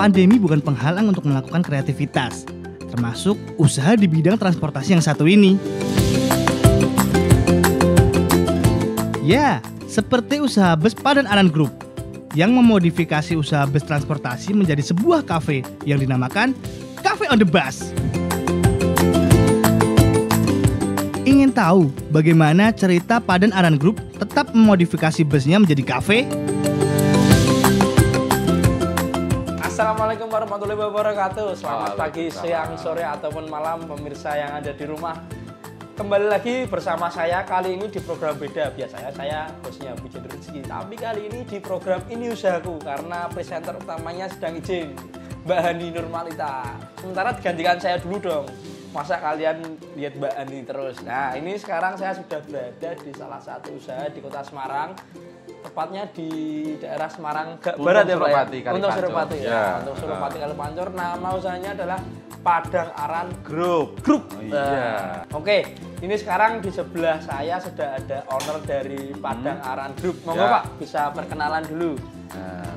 pandemi bukan penghalang untuk melakukan kreativitas, termasuk usaha di bidang transportasi yang satu ini. Ya, seperti usaha bus Padan Aran Group yang memodifikasi usaha bus transportasi menjadi sebuah kafe yang dinamakan Cafe on the Bus. Ingin tahu bagaimana cerita Padan Aran Group tetap memodifikasi busnya menjadi kafe? Assalamualaikum warahmatullahi wabarakatuh. Selamat pagi, siang, sore, ataupun malam pemirsa yang ada di rumah. Kembali lagi bersama saya kali ini di program beda. Biasanya saya hostnya Bujen Rezeki, tapi kali ini di program Ini Usahaku karena presenter utamanya sedang izin, Mbak Hani Nurmalita. Sementara digantikan saya dulu dong. Masa kalian lihat Mbak Hani terus? Nah, ini sekarang saya sudah berada di salah satu usaha di Kota Semarang. Tepatnya di daerah Semarang Barat ya Pak ya? Untuk Suropati ya. Untuk Suropati Kalipancur. Nama usahanya adalah Padang Aran Group. Oke, ini sekarang di sebelah saya sudah ada owner dari Padang Aran Group. Monggo Pak, bisa perkenalan dulu.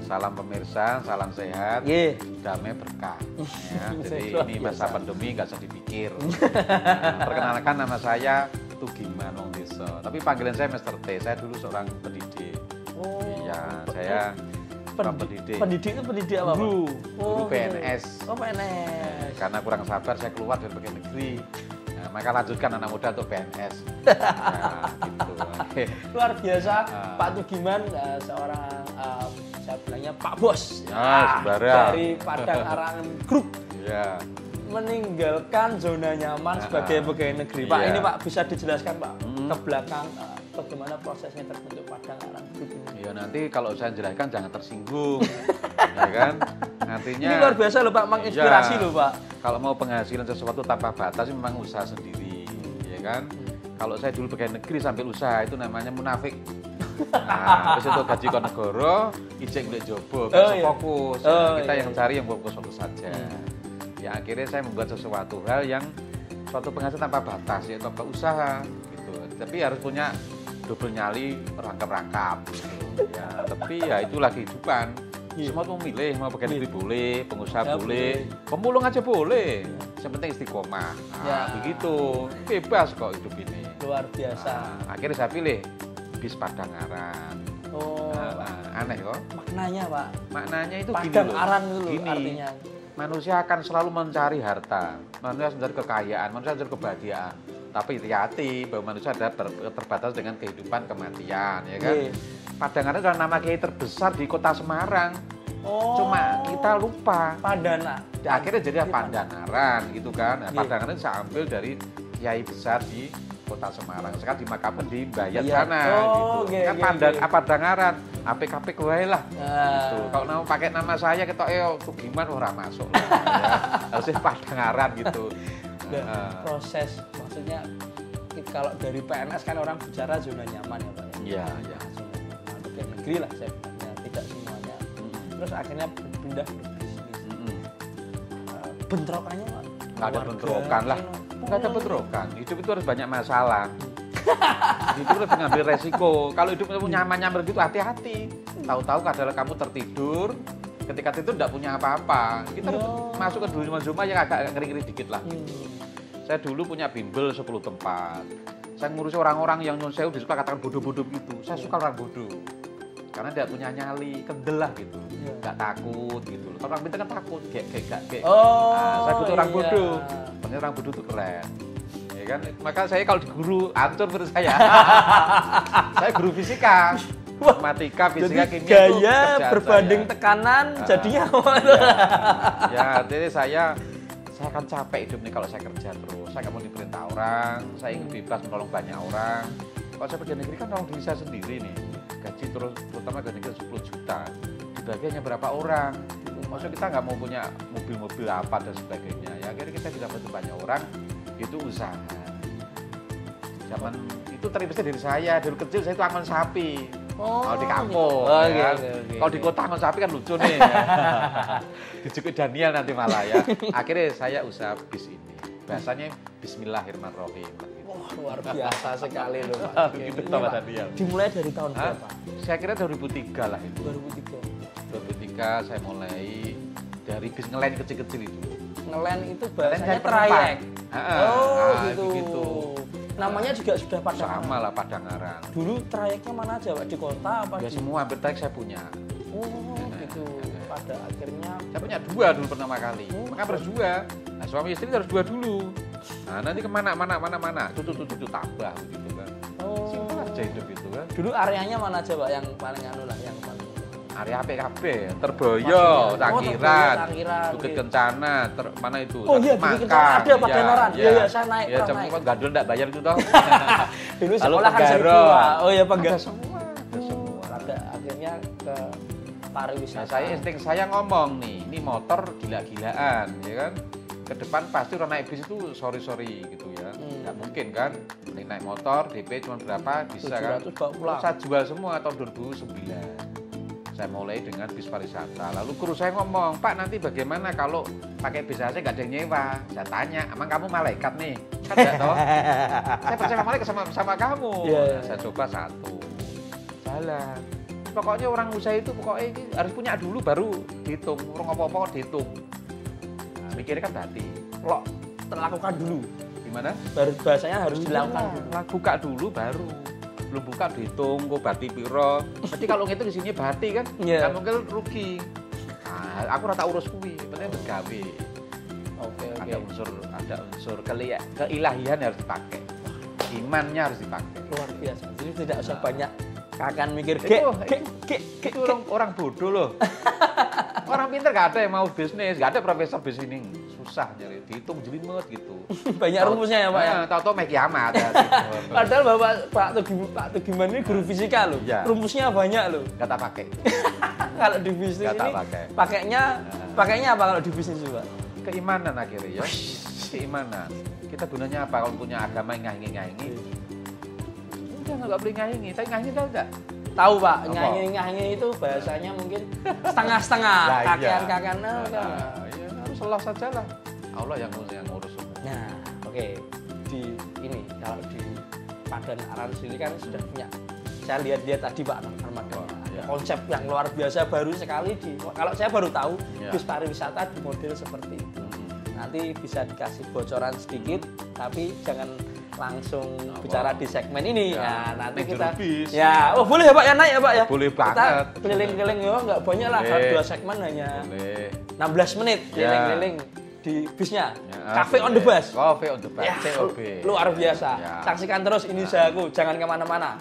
Salam pemirsa, salam sehat, damai berkah. Ya, jadi ini masa pandemi nggak usah dipikir. Perkenalkan nama saya Tugiman Wong Desa. Tapi panggilan saya Mr. T. Saya dulu seorang pendidik. Iya, saya pendidik. Pendidik itu pendidik apa? Guru PNS. Oh, PNS. Karena kurang sabar saya keluar dari bagian negeri. Nah, maka lanjutkan anak muda untuk PNS. Nah, gitu. Luar biasa, Pak Tugiman seorang saya bilangnya Pak Bos. Dari Padang Aran Group. Iya. Meninggalkan zona nyaman sebagai pegawai negeri. Pak, ini Pak bisa dijelaskan Pak ke belakang bagaimana prosesnya terbentuk Padang Aran Group ini? Ya nanti kalau saya jelaskan jangan tersinggung, ya kan? Nantinya. Ini luar biasa loh Pak, menginspirasi loh Pak. Kalau mau penghasilan sesuatu tanpa batas memang usaha sendiri, ya kan? Kalau saya dulu pegawai negeri sambil usaha itu namanya munafik. Nah, terus itu gaji kon negara, ijek golek jobo, kan fokus. Kita yang cari yang fokus-fokus saja. Ya akhirnya saya membuat sesuatu hal yang suatu penghasilan tanpa batas, yaitu tanpa usaha gitu. Tapi harus punya double nyali rangkap-rangkap gitu. Ya, tapi ya itulah kehidupan. Semua mau milih, mau pegawai negeri boleh, pengusaha boleh, pemulung aja boleh. Yang penting istiqomah. Begitu. Bebas kok hidup ini. Luar biasa. Akhirnya saya pilih bis Padang Aran. Aneh kok. Maknanya Pak. Maknanya itu Padang Aran itu artinya. Manusia akan selalu mencari harta, manusia mencari kekayaan, manusia mencari kebahagiaan. Tapi hati-hati bahwa manusia ada terbatas dengan kehidupan kematian, ya kan? Padang Aran adalah nama kiai terbesar di Kota Semarang. Cuma kita lupa. Padana. Akhirnya jadi Pandanaran gitu kan. Nah, Pandanaran saya ambil dari kiai besar di Kota Semarang. Sekarang dimakamkan di Bayat sana gitu. Kan Padang Aran, apik-apik wae lah. Gitu. Kalau mau pakai nama saya ketok tuh gimana ora masuk lah. Ya. Harusnya Padang Aran gitu. Proses maksudnya kalau dari PNS kan orang bicara zona nyaman ya Pak ya. Iya. Zona nyaman pegawai negeri lah saya bilangnya, tidak semuanya. Terus akhirnya pindah ke bisnis. Bentrokannya Pak? Nggak ada bentrokan lah. Nggak ada bentrokan. Hidup itu harus banyak masalah. Hidup harus mengambil resiko. Kalau hidup kamu nyaman-nyaman gitu hati-hati. Tahu-tahu kadang kamu tertidur. Ketika tidur tidak punya apa-apa. Kita harus masuk ke dunia zona yang agak ngeri-ngeri dikit lah. Saya dulu punya bimbel 10 tempat. Saya ngurusi orang-orang yang non sewu disuka katakan bodoh-bodoh gitu. Saya suka orang bodoh. Karena tidak punya nyali, kendel lah gitu. Nggak takut gitu. Kalau orang pintar kan takut, gek. Saya butuh orang bodoh. Ternyata orang bodoh itu keren. Ya kan? Maka saya kalau di guru hancur menurut saya. Saya guru fisika. Matematika, fisika, kimia. Gaya berbanding saya. Tekanan jadinya ya, jadi saya akan capek hidup nih kalau saya kerja terus. Saya nggak mau diperintah orang, saya ingin bebas menolong banyak orang. Kalau saya pegawai negeri kan nolong diri saya sendiri nih. Gaji terus, terutama gaji negeri 10 juta. Dibagi hanya berapa orang. Maksudnya kita nggak mau punya mobil-mobil apa dan sebagainya. Ya akhirnya kita bisa bantu banyak orang, itu usaha. Zaman itu terinspirasi dari saya. Dari kecil saya itu angon sapi. Kalau di kampung, kalau di kota angon sapi kan lucu nih. Dijukui Daniel nanti malah ya. Akhirnya saya usaha bis ini. Bahasanya Bismillahirrahmanirrahim. Wah, luar biasa sekali loh Pak. Begitu Pak Daniel. Dimulai dari tahun berapa? Saya kira 2003 lah itu. 2003 saya mulai dari bis ngelain kecil-kecil itu. Ngelen itu Ngelain bahasanya dari penumpang. trayek. Oh, Nah, gitu. gitu. Namanya juga sudah Padangaran. Sama lah Padangaran. Dulu trayeknya mana aja, Pak? Di kota apa Ya di? semua hampir trayek saya punya. Oh, gitu. Pada akhirnya Saya punya 2 dulu pertama kali. Maka harus 2. Nah, suami istri harus 2 dulu. Nah, nanti kemana, mana. Tuh, tambah gitu kan. oh. Simpel aja hidup itu kan. Dulu areanya mana aja, Pak? Yang paling anu lah, yang paling Area PKB, Maksudnya? Terboyo, Tangkiran, Tangkiran, Bukit gitu. Kencana, mana itu? Oh iya, Bukit Kencana ada Padangaran. Iya, saya naik, Ya, pernah jam naik. kok gadul enggak bayar itu toh. Dulu Lalu sekolah kan Penggaro. segitu, Pak. Oh iya, Ada Penggaro. semua, ada semua. Pada akhirnya ke pariwisata. Nah, saya insting saya ngomong nih, ini motor gila-gilaan, ya kan? Ke depan pasti orang naik bis itu sorry gitu ya. Nggak mungkin kan? Mending naik motor, DP cuma berapa, bisa kan? 700 bawa pulang. Saya jual semua tahun 2009. Saya mulai dengan bis pariwisata. Lalu guru saya ngomong, Pak nanti bagaimana kalau pakai bis aja nggak ada yang nyewa? Saya tanya, emang kamu malaikat nih? Kan nggak toh? Saya percaya malaikat sama kamu. Iya. Nah, saya coba 1. Jalan. Pokoknya orang usaha itu pokoknya ini harus punya dulu baru dihitung. Orang apa-apa dihitung. Nah, mikirnya kan berarti. Lo lakukan dulu. Gimana? Baru bahasanya harus dilakukan dulu. Buka dulu baru. Belum buka dihitung, kok bati piro. Berarti kalau ngitung di sini bati kan, Iya. kan mungkin rugi. Nah, aku rata urus kuwi, penting bergawe. Oke. Ada unsur keilahian harus dipakai. Imannya harus dipakai. Luar biasa. Jadi tidak usah banyak kakan mikir Itu orang bodoh loh. Orang pintar gak ada yang mau bisnis, gak ada profesor bisnis ini. Susah nyari, dihitung jelimet gitu. Banyak rumusnya ya, Pak ya. Tahu-tahu make kiamat. Ya. Padahal Pak Tugiman ini guru fisika loh. Iya. Rumusnya banyak loh. Gak tak pakai. Kalau di bisnis Nggak tak ini pakai. pakainya apa kalau di bisnis juga? Keimanan akhirnya ya. Keimanan. Kita gunanya apa kalau punya agama yang ngahingi-ngahingi? Udah nggak boleh ngahingi. Tapi ngahingi tahu nggak? Tahu Pak, Apa? nyanyi itu bahasanya mungkin setengah-setengah, Lah, iya. kakean-kakean. Ya, harus Allah saja lah. Allah yang ngurus semua. Nah, oke. Di ini kalau di Padangaran sendiri kan sudah punya. Saya lihat tadi Pak Armada. Iya. Konsep yang luar biasa baru sekali kalau saya baru tahu Iya. bis pariwisata di model seperti itu. Nanti bisa dikasih bocoran sedikit, tapi jangan langsung bicara di segmen ini. Ya, Nah, nanti naik kita jerubis. ya, oh boleh ya Pak ya naik ya Pak ya. Boleh Kita banget. keliling-keliling ya, nggak banyak lah, Boleh. 2 segmen hanya Boleh. 16 menit Ya. keliling-keliling di bisnya. Ya, Cafe on the boleh. bus. Cafe on the bus. Ya, COB. luar biasa. Ya. Saksikan terus ini usahaku, jangan kemana-mana.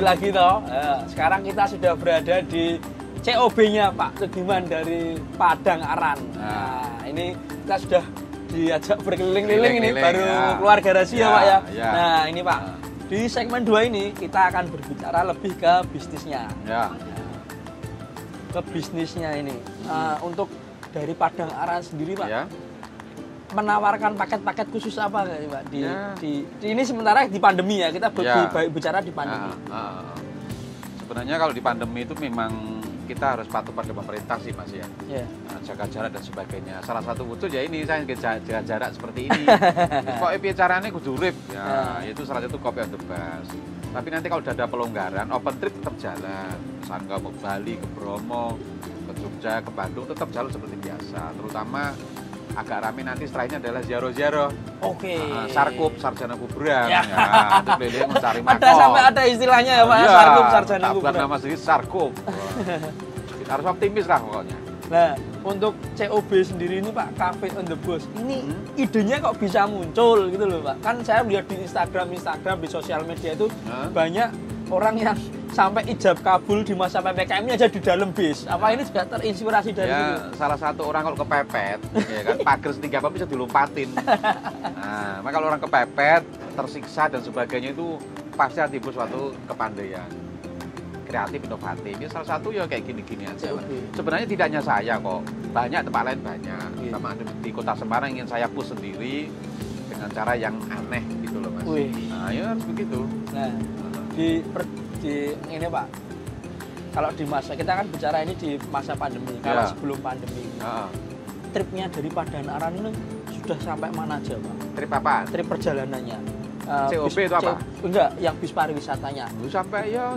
kembali lagi toh. Sekarang kita sudah berada di COB-nya Pak Sugiman dari Padang Aran. Nah, ini kita sudah diajak berkeliling-keliling ini baru keluar garasi ya Pak ya. Nah, ini Pak. Di segmen 2 ini kita akan berbicara lebih ke bisnisnya. Ke bisnisnya ini. Untuk dari Padang Aran sendiri Pak. Menawarkan paket-paket khusus apa Pak di ini sementara di pandemi ya, kita bicara di pandemi. Sebenarnya kalau di pandemi itu memang kita harus patuh pada pemerintah sih Mas ya. Jaga jarak dan sebagainya. Salah satu wujud ya ini saya jaga jarak seperti ini. Kok caranya kudu urip ya, itu salah satu Coffee on the Bus. Tapi nanti kalau udah ada pelonggaran, open trip tetap jalan. Misalnya ke Bali, ke Bromo, ke Jogja, ke Bandung tetap jalan seperti biasa. Terutama agak rame nanti setelahnya adalah ziarah-ziarah. Sarkup, sarjana kuburan. Itu keliling mencari makom. Sampai ada istilahnya ya Pak, sarkup, sarjana kuburan. Nama sendiri sarkup. Kita harus optimis lah pokoknya. Nah, untuk COB sendiri ini Pak, Cafe on the Bus, ini idenya kok bisa muncul gitu loh Pak. Kan saya lihat di Instagram, di sosial media itu banyak orang yang sampai ijab kabul di masa PPKM ini aja di dalam bis. Apa ini juga terinspirasi dari situ? Salah satu orang kalau kepepet, ya kan pagar setinggi apa bisa dilompatin. Nah, maka kalau orang kepepet, tersiksa dan sebagainya itu pasti ada timbul suatu kepandaian, kreatif, inovatif. Ini salah satu ya kayak gini-gini aja. Sebenarnya tidak hanya saya kok, banyak tempat lain banyak. Sama di Kota Semarang ingin saya push sendiri dengan cara yang aneh gitu loh Mas. Nah, ya harus begitu. Nah, di ini Pak, kalau di masa kita kan bicara ini di masa pandemi, kalau sebelum pandemi, tripnya dari Padang Aran ini sudah sampai mana aja Pak? Trip apa? Trip perjalanannya. COB itu apa? Enggak, yang bis pariwisatanya.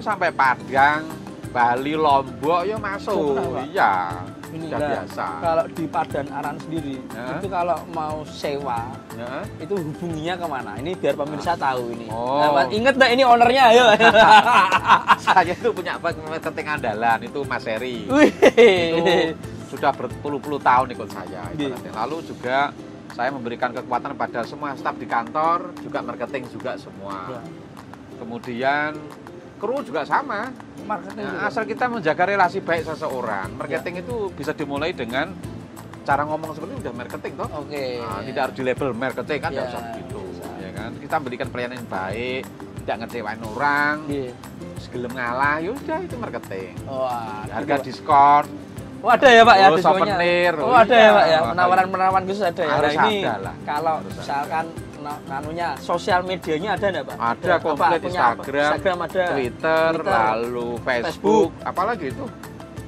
Sampai Padang, Bali, Lombok ya masuk. Iya. Ini sudah biasa. Kalau di Padang Aran sendiri, itu kalau mau sewa, itu hubunginya kemana? Ini biar pemirsa tahu ini. Nah, ingat nggak ini ownernya? Ayo. Saya itu punya marketing andalan, itu Mas Heri. Itu sudah berpuluh-puluh tahun ikut saya. Lalu juga saya memberikan kekuatan pada semua staf di kantor, juga marketing juga semua. Kemudian kru juga sama. Asal kita menjaga relasi baik seseorang, marketing itu bisa dimulai dengan cara ngomong seperti itu udah marketing toh. Tidak harus di label marketing kan, tidak usah begitu. Ya kan? Kita berikan pelayanan yang baik, tidak ngecewain orang, segelem ngalah, yaudah itu marketing. Harga diskon. Ada ya Pak ya diskonnya. Ada ya Pak ya, penawaran khusus ada ya. Harus ini ada lah. Kalau misalkan sosial medianya ada enggak Pak? Ada komplit, Instagram ada, Twitter, lalu Facebook, apalagi itu?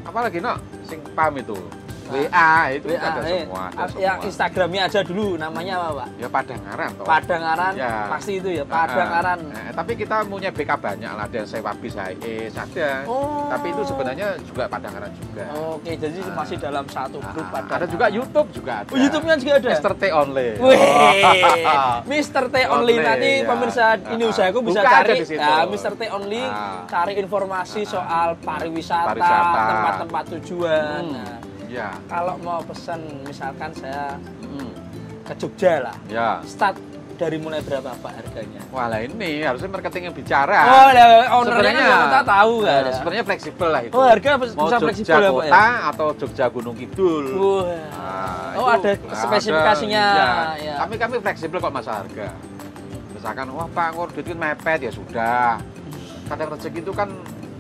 Apalagi sing paham itu? WA itu ada semua. Yang Instagramnya aja dulu, namanya apa Pak? Ya Padang Aran toh. Padang Aran, pasti itu ya, Padang Aran. Tapi kita punya BK banyak lah, ada sewa bis HIS, ada. Tapi itu sebenarnya juga Padang Aran juga. Jadi masih dalam satu grup Padang Aran. Ada juga YouTube juga ada. YouTube-nya juga ada? Mr. T Only. Mr. T Only, nanti pemirsa ini usahaku bisa cari. Mr. T Only, cari informasi soal pariwisata, tempat-tempat tujuan. Kalau mau pesan, misalkan saya ke Jogja lah, start dari mulai berapa Pak harganya? Wah lah ini harusnya marketing yang bicara. Ownernya kita tahu kan. Sebenarnya fleksibel lah itu. Harga mau bisa fleksibel ya Pak ya? Jogja Kota atau Jogja Gunung Kidul. Ada spesifikasinya. Tapi kami fleksibel kok masalah harga. Misalkan, wah Pak, duit mepet ya sudah. Kadang rezeki itu kan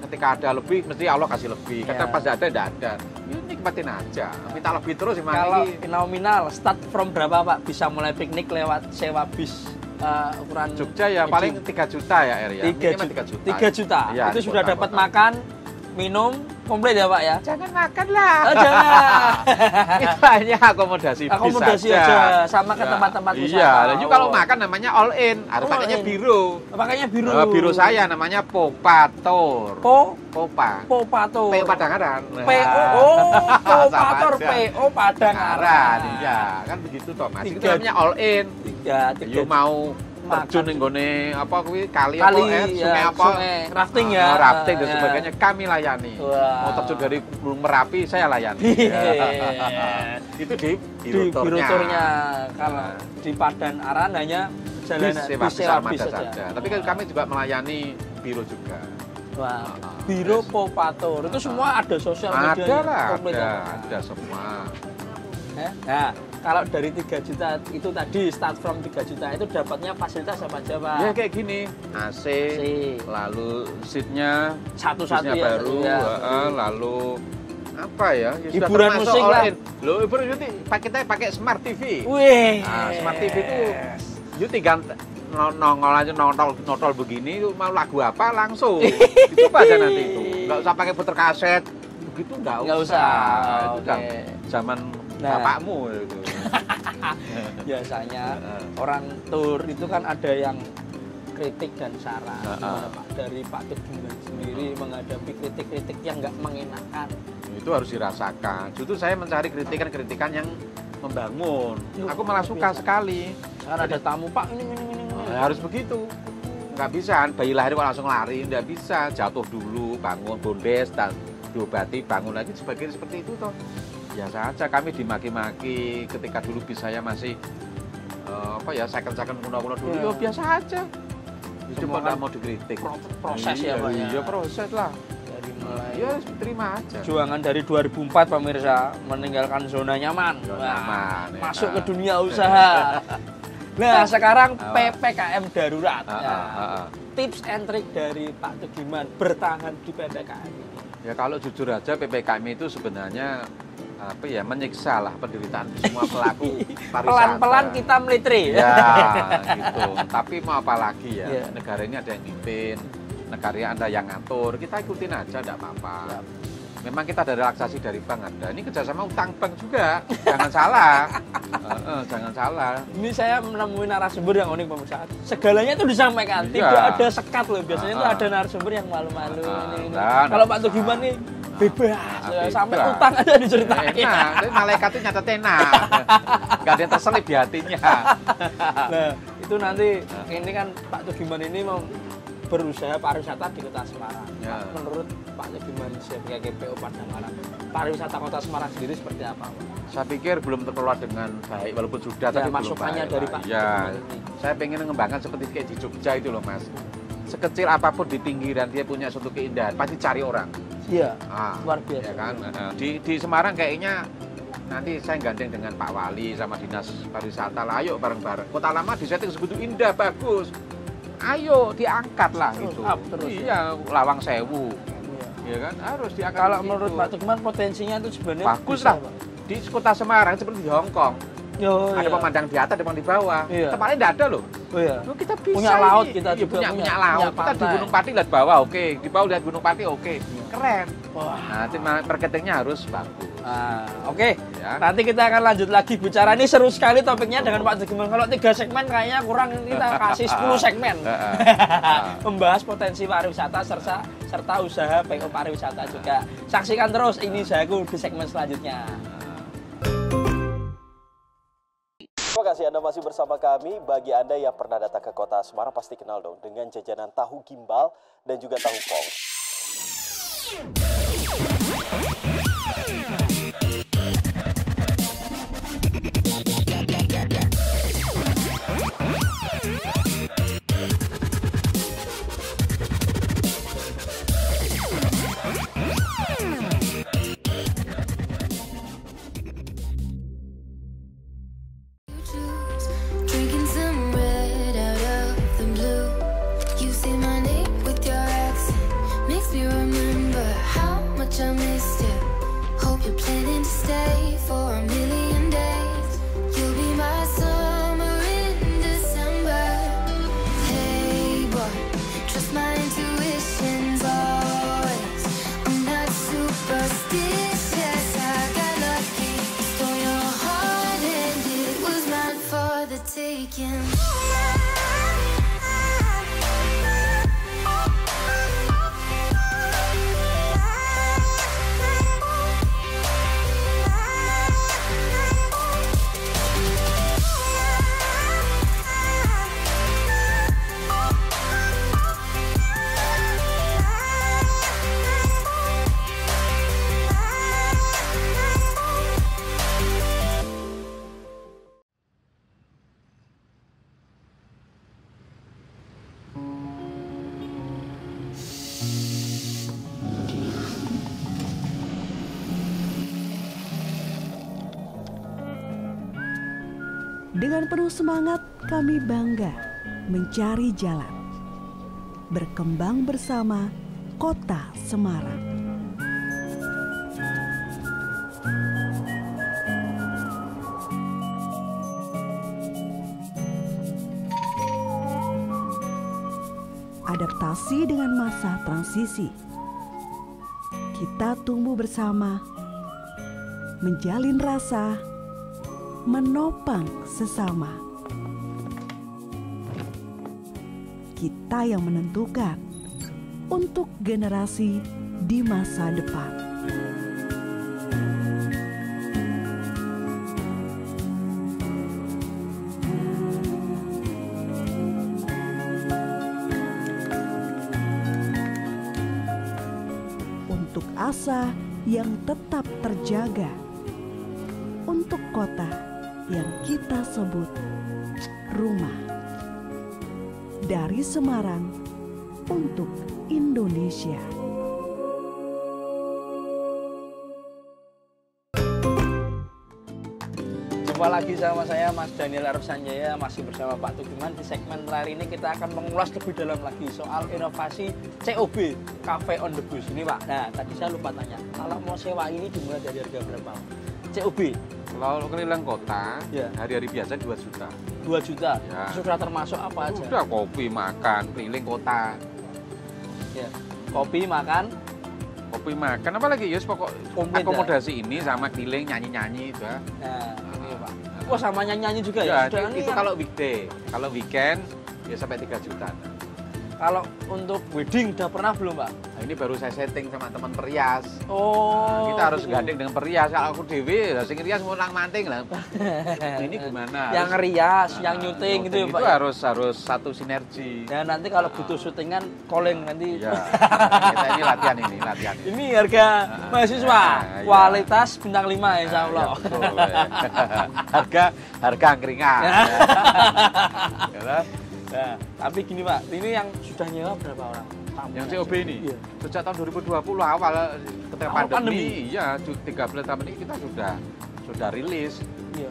ketika ada lebih, mesti Allah kasih lebih. Kadang pas ada, tidak ada. Ya nikmatin aja. Minta lebih terus. Kalau nominal, start from berapa Pak? Bisa mulai piknik lewat sewa bis ukuran Jogja ya paling 3 juta ya Er ya. 3 juta. Itu sudah dapat makan, minum, komplit ya Pak ya? Jangan makan lah. Jangan. Itu hanya akomodasi aja. Sama ke tempat-tempat wisata. Iya, dan juga kalau makan namanya all in. Harus pakainya biru. Pakainya biru. Biru saya namanya Popator. Popator. PO Padang Aran. Popator PO Padang Aran. Iya, kan begitu toh Mas. Itu namanya all in. 3. Mau terjun ning gone apa kuwi kali sungai apa rafting ya rafting dan sebagainya kami layani. Mau terjun dari Gunung Merapi saya layani. Itu di biroturnya. Kalau di Padang Aran hanya bis sewa saja. Tapi kan kami juga melayani biro juga. Wah, Biro Popatur itu semua ada sosial media. Ada lah, ada semua. Nah, kalau dari 3 juta itu tadi start from 3 juta itu dapatnya fasilitas apa aja, Pak? Ya kayak gini, AC. Lalu seatnya Satu-satu ya, baru, lalu apa ya? Hiburan musik lah. Loh, hiburan musik pakai smart TV. Wih. Nah, smart TV itu you tinggal nongol aja notol begini, mau lagu apa langsung. Itu aja nanti itu. Nggak usah pakai puter kaset. Begitu nggak usah. Itu kan zaman bapakmu itu. Biasanya orang tur itu kan ada yang kritik dan saran. Dari Pak Tugiman sendiri menghadapi kritik-kritik yang nggak mengenakan. Itu harus dirasakan. Justru saya mencari kritikan-kritikan yang membangun. Aku malah suka sekali. Karena ada tamu, Pak, ini. Harus begitu. Nggak bisa, bayi lahir kok langsung lari. Nggak bisa, jatuh dulu, bangun, bondes, dan diobati, bangun lagi. Sebagian seperti itu toh. Biasa aja, kami dimaki-maki ketika dulu bis saya masih second kuno-kuno dulu. Ya biasa aja. Cuma nggak mau dikritik. Proses ya, Pak. Iya, proses lah. Dari mulai. Ya, terima aja. Juangan dari 2004 pemirsa, meninggalkan zona nyaman. Masuk ke dunia usaha. Nah, sekarang PPKM darurat. Tips and trick dari Pak Tugiman bertahan di PPKM ini. Ya kalau jujur aja PPKM itu sebenarnya menyiksa lah penderitaan semua pelaku pariwisata. Pelan-pelan kita melitri. Ya, gitu. Tapi mau apa lagi ya? Negara ini ada yang mimpin, negara ada yang ngatur. Kita ikutin aja, enggak apa-apa. Memang kita ada relaksasi dari bank ada. Ini kerjasama utang bank juga. Jangan salah. Jangan salah. Ini saya menemui narasumber yang unik pemirsa. Segalanya itu disampaikan. Tidak ada sekat loh. Biasanya itu ada narasumber yang malu-malu. Kalau Pak Tugiman nih bebas. Sampai utang aja diceritain. Enak. Tapi malaikat itu nyatet enak. Gak ada yang terselip di hatinya. Nah, itu nanti ini kan Pak Tugiman ini mau berusaha pariwisata di Kota Semarang. Menurut Pak Tugiman sebagai PO Padangaran, pariwisata Kota Semarang sendiri seperti apa, Pak? Saya pikir belum terkelola dengan baik, walaupun sudah tapi masukannya dari Pak Tugiman ini. Saya pengen mengembangkan seperti kayak di Jogja itu loh, Mas. Sekecil apapun di pinggiran dia punya suatu keindahan, pasti cari orang. Iya. Luar biasa. Ya kan? Di Semarang kayaknya nanti saya gandeng dengan Pak Wali sama Dinas Pariwisata lah, ayo bareng-bareng. Kota Lama disetting segitu indah, bagus. Ayo diangkat lah itu. Iya, Lawang Sewu. Iya kan? Harus diangkat. Kalau menurut Pak Tugiman potensinya itu sebenarnya bagus lah. Di Kota Semarang seperti di Hong Kong. Ada pemandang di atas, ada yang di bawah. Tempatnya tidak ada loh. Kita bisa punya laut, kita juga punya laut. Kita di Gunung Pati lihat bawah, oke. Di bawah lihat Gunung Pati, oke. Keren. Nah, marketingnya harus bagus. Oke. Nanti kita akan lanjut lagi bicara. Ini seru sekali topiknya dengan Pak Tugiman. Kalau 3 segmen kayaknya kurang, kita kasih 10 segmen. Membahas potensi pariwisata serta usaha PO pariwisata juga. Saksikan terus ini usahaku di segmen selanjutnya. Terima kasih Anda masih bersama kami. Bagi Anda yang pernah datang ke Kota Semarang pasti kenal dong dengan jajanan tahu gimbal dan juga tahu pong. I missed you. Dengan penuh semangat kami bangga mencari jalan, berkembang bersama Kota Semarang. Adaptasi dengan masa transisi. Kita tumbuh bersama, menjalin rasa, menopang sesama. Kita yang menentukan untuk generasi di masa depan. Untuk asa yang tetap terjaga, untuk kota yang kita sebut rumah. Dari Semarang untuk Indonesia. Jumpa lagi sama saya Mas Daniel Arif Sanjaya, masih bersama Pak Tugiman. Di segmen terakhir ini kita akan mengulas lebih dalam lagi soal inovasi COB, Cafe on the Bus ini Pak. Nah tadi saya lupa tanya, kalau mau sewa ini dimulai dari harga berapa? COB? Kalau keliling kota, Ya. hari-hari biasa 2 juta. 2 juta? Ya. Sudah termasuk apa aja? Sudah kopi, makan, keliling kota. Ya. Kopi, makan, Kopi, makan, apa lagi? Ya, pokok Komplit, akomodasi ini sama keliling, nyanyi-nyanyi itu. nah ini Pak. Wah sama nyanyi-nyanyi juga Ya, ya? Sudah ini itu yang- kalau weekday. Kalau weekend, ya sampai 3 juta. Kalau untuk wedding udah pernah belum Pak? Nah, ini baru saya setting sama teman perias. Oh, Nah, kita harus gitu. gandeng dengan perias. Kalau aku dewi, ya sing rias mau nang manting lah. Ini gimana? Yang Harus- rias, Nah, yang nyuting gitu ya itu Pak? ya? harus satu sinergi. Ya nanti kalau butuh syutingan calling nanti. Iya. Kita ini latihan ini. Ini harga mahasiswa, Iya. kualitas bintang 5 insya Nah, Allah. ya, betul. harga angkringan. Ya. Nah, tapi gini Pak, ini yang sudah nyewa berapa orang? Tamunya? Yang COB ini Iya. sejak tahun 2020 awal ketika Awal pandemi. pandemi, iya 13 tahun ini kita sudah rilis. Iya.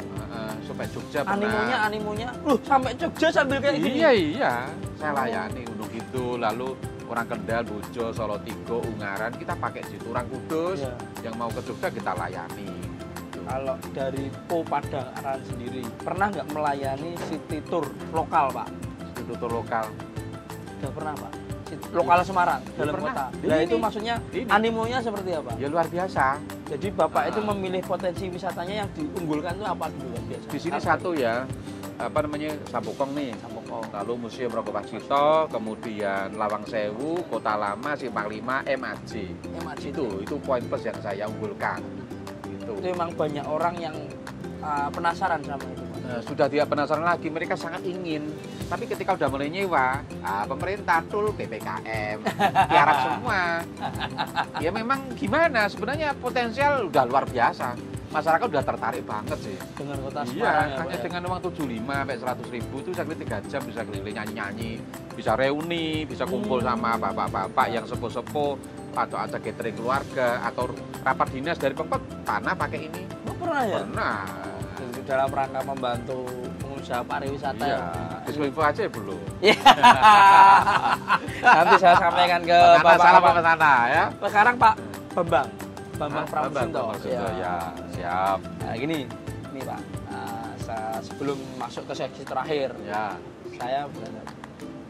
Sampai Jogja pernah. Animonya, loh sampai Jogja sambil kayak gini. Iya, saya layani Gunung Kidul, lalu orang Kendal, Bojo, Solo Tigo, Ungaran kita pakai situ. Orang Kudus Iya. yang mau ke Jogja kita layani. Kalau dari Po Padaran sendiri, pernah nggak melayani city tour lokal Pak? Tutur lokal. Sudah pernah Pak? Lokal Semarang, dalam pernah. kota. Ini. Nah itu maksudnya Ini. animonya seperti apa? Ya luar biasa. Jadi Bapak itu Ah. memilih potensi wisatanya yang diunggulkan itu apa dulu biasa? Di sini Apa? satu ya, apa namanya Sampokong nih. Sampokong. Lalu Museum Rogo Paksito, kemudian Lawang Sewu, Kota Lama, Simpang 5, MAJ. MAJ Itu poin plus yang saya unggulkan. Gitu. itu memang banyak orang yang penasaran sama itu Pak. Sudah tidak penasaran lagi, mereka sangat ingin. Tapi ketika udah mulai nyewa, pemerintah tul PPKM, tiarap semua. Ya memang gimana, sebenarnya potensial udah luar biasa. Masyarakat udah tertarik banget sih. Dengan kota Iya, Semarang ya, hanya Pak, ya? dengan uang 75 sampai 100 ribu itu saya 3 jam bisa keliling nyanyi-nyanyi, bisa reuni, bisa kumpul sama bapak-bapak yang sepuh-sepuh atau ada catering keluarga atau rapat dinas dari Pemkot tanah pakai ini. Oh, pernah ya? Pernah. Jadi dalam rangka membantu pengusaha pariwisata Iya, ya. info aja belum. Nanti saya sampaikan ke Bapak salah Bapak. Bapak sana ya. Sekarang Pak Bambang Pramusinto. Pramusinto, ya, siap. Nah gini, nih Pak. Sebelum masuk ke seksi terakhir, Ya. saya berharap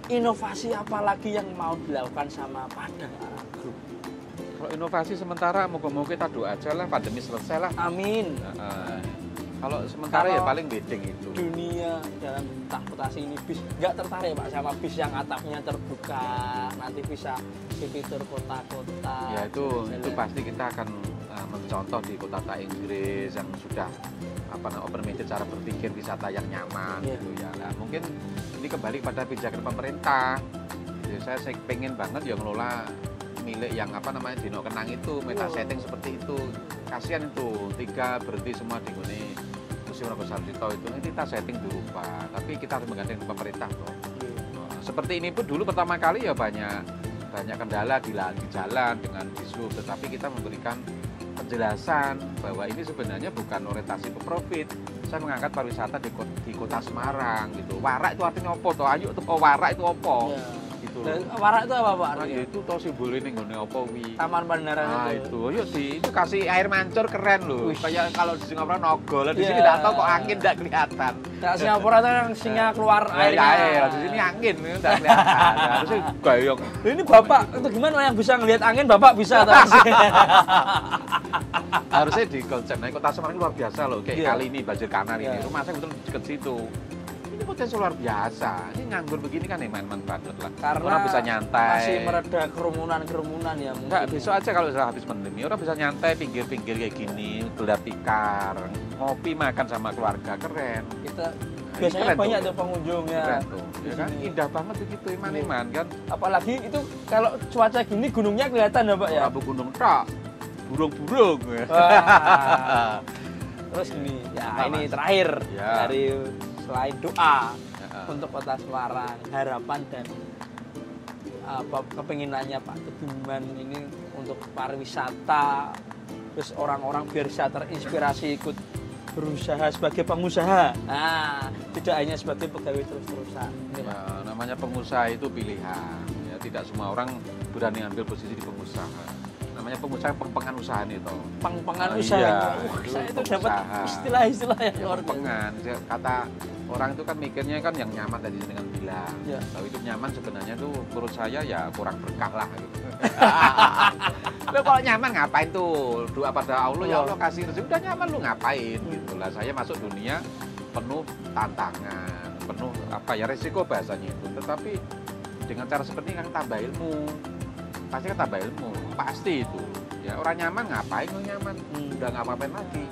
inovasi apa lagi yang mau dilakukan sama Padang Aran Group? Kalau inovasi sementara moga-moga kita doa aja lah pandemi selesai lah. Amin. Kalau sementara ya Kalau paling beding itu. Dunia dalam transportasi ini bis nggak tertarik Pak sama bis yang atapnya terbuka, nanti bisa difitur kota-kota. Ya itu pasti kita akan mencontoh di kota-kota Inggris yang sudah open-minded cara berpikir wisata yang nyaman Iya. gitu ya. Nah, mungkin ini kembali pada kebijakan pemerintah. Jadi saya pengen banget ya ngelola milik yang Dino Kenang itu, meta setting seperti itu. Kasihan itu, 3 berhenti semua di ngene Museum Rogo Paksito itu. Nanti kita setting dulu Pak, tapi kita harus menggandeng pemerintah toh. Seperti ini pun dulu pertama kali ya banyak kendala di jalan dengan dishub, tetapi kita memberikan penjelasan bahwa ini sebenarnya bukan orientasi ke profit. Saya mengangkat pariwisata di kota Semarang gitu. Warak itu artinya apa toh? Ayo tuh warak itu apa? Ya. Gitu. Dan warak itu apa Pak? Nah, ya itu toh simbolnya nih nggone apa wi. Taman Pandaran Nah itu. itu, yuk itu kasih air mancur keren loh. Wih. Kayak kalau di Singapura nogol, di sini Iya. nggak tahu kok angin nggak kelihatan. Nah, Singapura itu yang singa keluar Air, airnya. di sini angin nggak kelihatan. Harusnya gayung. Ini Bapak itu gimana yang bisa ngelihat angin Bapak bisa atau Harusnya di konsep nah, kota Semarang luar biasa loh. Kayak Iya. kali ini Banjir Kanar ini, Iya. rumah saya betul dekat situ. Ini potensi luar biasa. Ini nganggur begini kan eman-eman banget lah. Karena Orang bisa nyantai. masih mereda kerumunan ya mungkin. Enggak, besok aja kalau sudah habis pandemi, orang bisa nyantai pinggir-pinggir kayak gini, gelar tikar, ngopi makan sama keluarga, keren. Kita Nah, biasanya keren banyak tuh. tuh pengunjungnya. Keren tuh, di ya kan? sini. Indah banget begitu, iman-iman kan. Apalagi itu kalau cuaca gini gunungnya kelihatan ya Pak ya. Rabu gunung tak, burung-burung. Wah. Terus gini, ya Apa, ini Mas? terakhir Ya. dari selain doa Ya. untuk Kota Semarang, harapan dan apa kepinginannya Pak Teguman ini untuk pariwisata, terus orang-orang biar bisa terinspirasi ikut berusaha sebagai pengusaha. Nah, tidak hanya sebagai pegawai terus-terusan. Ini, Pak. Ya, namanya pengusaha itu pilihan. Ya, tidak semua orang berani ambil posisi di pengusaha. Namanya pengusaha pengpengan usaha itu. Peng-pengan Ah, usaha. iya, Wah, itu saya itu dapat pengusaha. istilah-istilah yang Ya, luar biasa. pengpengan. Kata orang itu kan mikirnya kan yang nyaman tadi dengan bilang. Ya. Kalau hidup nyaman sebenarnya tuh menurut saya ya kurang berkah lah gitu. Lo kalau nyaman ngapain tuh? Doa pada Allah ya Allah kasih rezeki udah nyaman lu ngapain gitu lah. Saya masuk dunia penuh tantangan, penuh apa ya resiko bahasanya itu. Tetapi dengan cara seperti ini kan tambah ilmu. Pasti kan tambah ilmu, pasti itu. Ya orang nyaman ngapain lu nyaman? Udah nggak apa-apain lagi.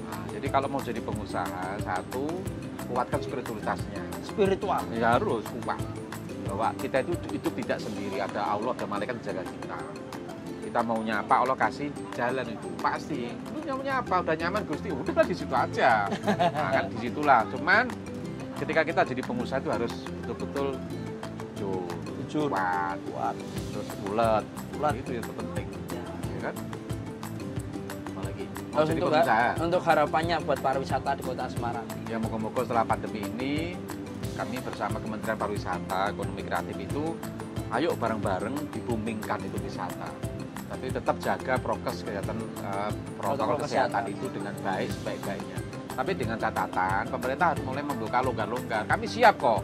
Nah, jadi kalau mau jadi pengusaha, satu kuatkan spiritualitasnya. Spiritual. Ya harus kuat bahwa kita itu tidak sendiri, ada Allah, ada malaikat jaga kita. Kita maunya apa Allah kasih jalan itu pasti. Lu maunya apa udah nyaman Gusti, udah di situ aja. Nah, kan di situlah. Cuman ketika kita jadi pengusaha itu harus betul-betul jujur, kuat, terus ulet, itu yang terpenting, ya kan? Apalagi mau Terus jadi untuk, pengusaha. untuk harapannya buat pariwisata di Kota Semarang. Ya moga-moga setelah pandemi ini kami bersama Kementerian Pariwisata, Ekonomi Kreatif itu ayo bareng-bareng dibumingkan itu wisata. Tapi tetap jaga prokes kesehatan protokol kesehatan itu dengan baik sebaik-baiknya. Tapi dengan catatan pemerintah harus mulai membuka longgar-longgar. Kami siap kok.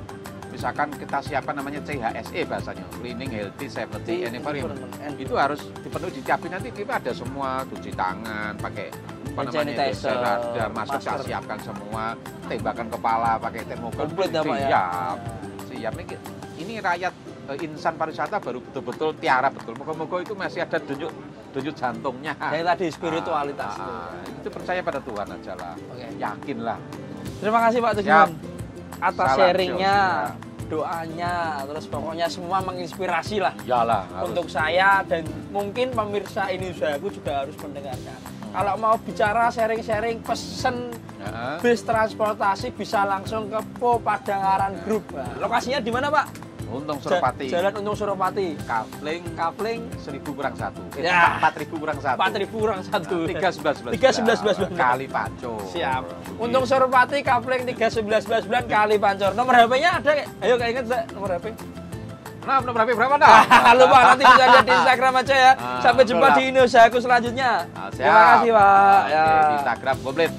Misalkan kita siapkan namanya CHSE bahasanya, Cleaning, Healthy, Safety, and Environment. Itu harus dipenuhi disiapin nanti kita ada semua cuci tangan, pakai apa namanya Sanitizer, ada masker, masker. siapkan semua, tembakan kepala pakai termogan. Komplit ya, Pak, ya? Siap. Siap. Ini rakyat insan pariwisata baru betul-betul tiara betul. Moga-moga itu masih ada denyut jantungnya. Yang tadi spiritualitas itu. Itu percaya pada Tuhan aja lah. Oke. Yakinlah. Terima kasih Pak Siap. Teguman atas Salam, sharingnya, Jos. doanya, terus pokoknya semua menginspirasi lah Iyalah. harus. untuk saya dan mungkin pemirsa ini usahaku juga harus mendengarkan. Kalau mau bicara sharing-sharing pesen Ya. bis transportasi bisa langsung ke Po Padangaran Group. Nah, lokasinya di mana Pak? Untung Suropati. Jalan Untung Suropati. Kafling Kapling 1000 kurang 1. Ya. 4000 kurang 1. 4.000 kurang 1. 311 kali Pancur. Siap. Untung Suropati Kapling 311 kali Pancor. Nomor HP-nya ada nggak? Ayo kayak inget Zak, nomor HP. Nah, nomor berapa dah? Lupa nanti bisa lihat di Instagram aja ya. Ah, Sampai jumpa betul di Indonesia aku selanjutnya. Nah, siap. Terima kasih Pak. Oke, Ya. di Instagram komplit.